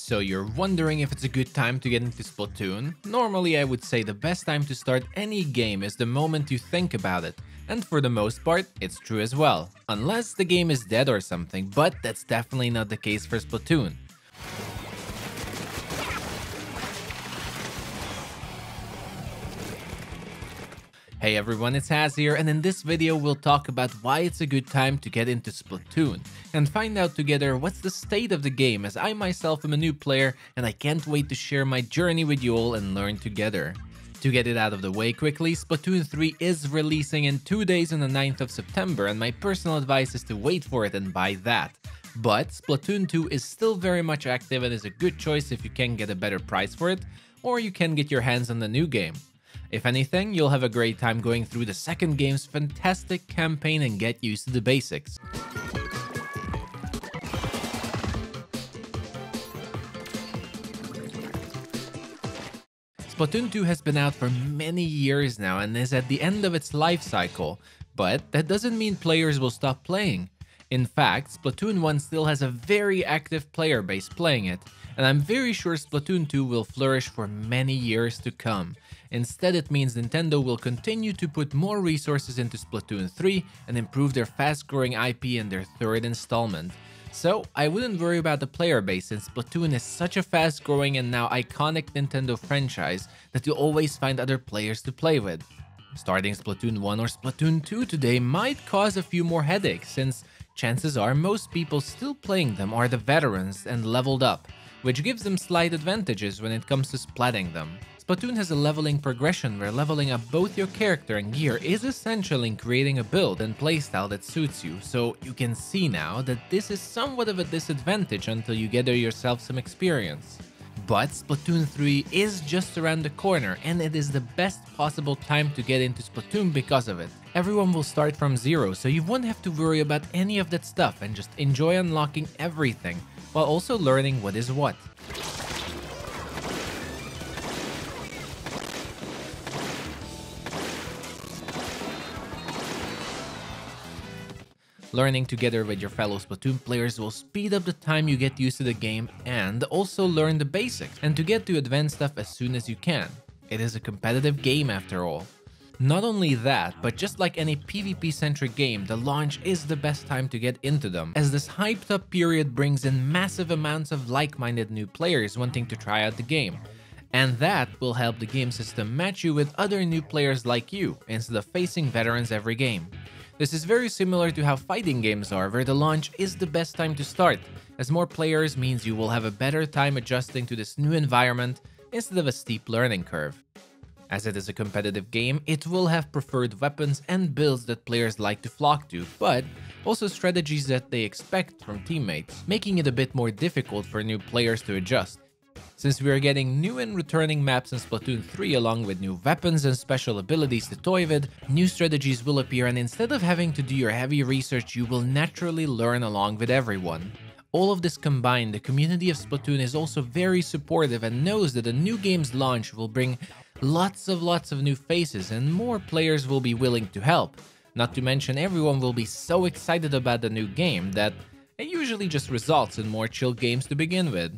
So you're wondering if it's a good time to get into Splatoon? Normally I would say the best time to start any game is the moment you think about it. And for the most part, it's true as well. Unless the game is dead or something, but that's definitely not the case for Splatoon. Hey everyone, it's Haz here, and in this video we'll talk about why it's a good time to get into Splatoon, and find out together what's the state of the game, as I myself am a new player and I can't wait to share my journey with you all and learn together. To get it out of the way quickly, Splatoon 3 is releasing in 2 days on the 9th of September, and my personal advice is to wait for it and buy that. But Splatoon 2 is still very much active and is a good choice if you can get a better price for it, or you can get your hands on the new game. If anything, you'll have a great time going through the second game's fantastic campaign and get used to the basics. Splatoon 2 has been out for many years now and is at the end of its life cycle, but that doesn't mean players will stop playing. In fact, Splatoon 1 still has a very active player base playing it, and I'm very sure Splatoon 2 will flourish for many years to come. Instead, it means Nintendo will continue to put more resources into Splatoon 3 and improve their fast-growing IP in their third installment. So, I wouldn't worry about the player base since Splatoon is such a fast-growing and now iconic Nintendo franchise that you'll always find other players to play with. Starting Splatoon 1 or Splatoon 2 today might cause a few more headaches since chances are most people still playing them are the veterans and leveled up, which gives them slight advantages when it comes to splatting them. Splatoon has a leveling progression where leveling up both your character and gear is essential in creating a build and playstyle that suits you, so you can see now that this is somewhat of a disadvantage until you gather yourself some experience. But Splatoon 3 is just around the corner and it is the best possible time to get into Splatoon because of it. Everyone will start from zero, so you won't have to worry about any of that stuff and just enjoy unlocking everything, while also learning what is what. Learning together with your fellow Splatoon players will speed up the time you get used to the game and also learn the basics and to get to advanced stuff as soon as you can. It is a competitive game after all. Not only that, but just like any PvP-centric game, the launch is the best time to get into them, as this hyped-up period brings in massive amounts of like-minded new players wanting to try out the game. And that will help the game system match you with other new players like you, instead of facing veterans every game. This is very similar to how fighting games are, where the launch is the best time to start, as more players means you will have a better time adjusting to this new environment instead of a steep learning curve. As it is a competitive game, it will have preferred weapons and builds that players like to flock to, but also strategies that they expect from teammates, making it a bit more difficult for new players to adjust. Since we are getting new and returning maps in Splatoon 3 along with new weapons and special abilities to toy with, new strategies will appear, and instead of having to do your heavy research, you will naturally learn along with everyone. All of this combined, the community of Splatoon is also very supportive and knows that a new game's launch will bring lots of new faces and more players will be willing to help. Not to mention everyone will be so excited about the new game that it usually just results in more chill games to begin with.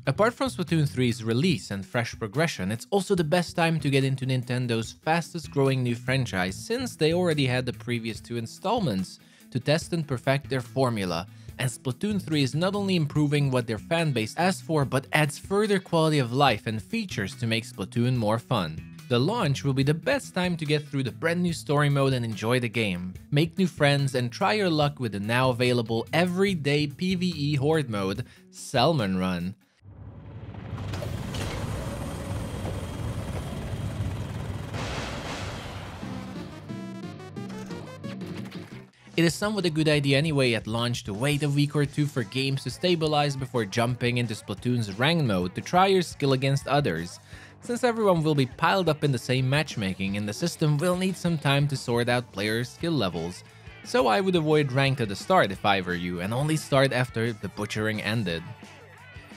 Apart from Splatoon 3's release and fresh progression, it's also the best time to get into Nintendo's fastest growing new franchise since they already had the previous 2 installments to test and perfect their formula, and Splatoon 3 is not only improving what their fanbase asks for but adds further quality of life and features to make Splatoon more fun. The launch will be the best time to get through the brand new story mode and enjoy the game, make new friends and try your luck with the now available everyday PvE Horde mode, Salmon Run. It is somewhat a good idea anyway at launch to wait a week or two for games to stabilize before jumping into Splatoon's ranked mode to try your skill against others, since everyone will be piled up in the same matchmaking and the system will need some time to sort out players' skill levels. So I would avoid ranked at the start if I were you and only start after the butchering ended.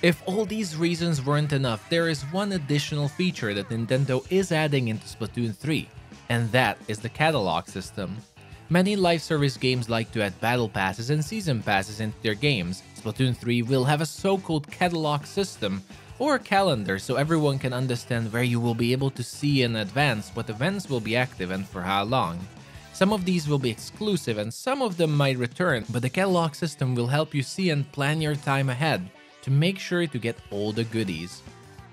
If all these reasons weren't enough, there is one additional feature that Nintendo is adding into Splatoon 3. and that is the catalog system. Many live service games like to add battle passes and season passes into their games. Splatoon 3 will have a so-called catalog system, or a calendar, so everyone can understand where you will be able to see in advance what events will be active and for how long. Some of these will be exclusive and some of them might return, but the catalog system will help you see and plan your time ahead to make sure to get all the goodies.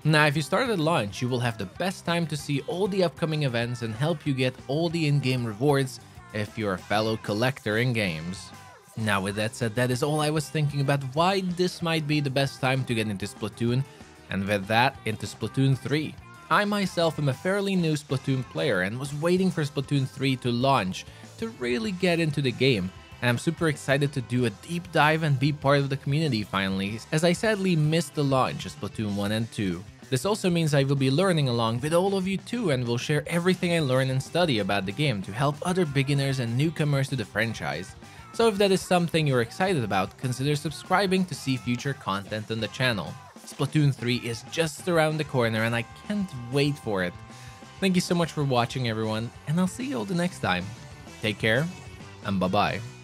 Now, if you start at launch, you will have the best time to see all the upcoming events and help you get all the in-game rewards if you're a fellow collector in games. Now, with that said, that is all I was thinking about why this might be the best time to get into Splatoon, and with that, into Splatoon 3. I myself am a fairly new Splatoon player and was waiting for Splatoon 3 to launch to really get into the game, and I'm super excited to do a deep dive and be part of the community finally, as I sadly missed the launch of Splatoon 1 and 2. This also means I will be learning along with all of you too, and will share everything I learn and study about the game to help other beginners and newcomers to the franchise. So if that is something you're excited about, consider subscribing to see future content on the channel. Splatoon 3 is just around the corner and I can't wait for it. Thank you so much for watching everyone, and I'll see you all the next time. Take care, and bye bye.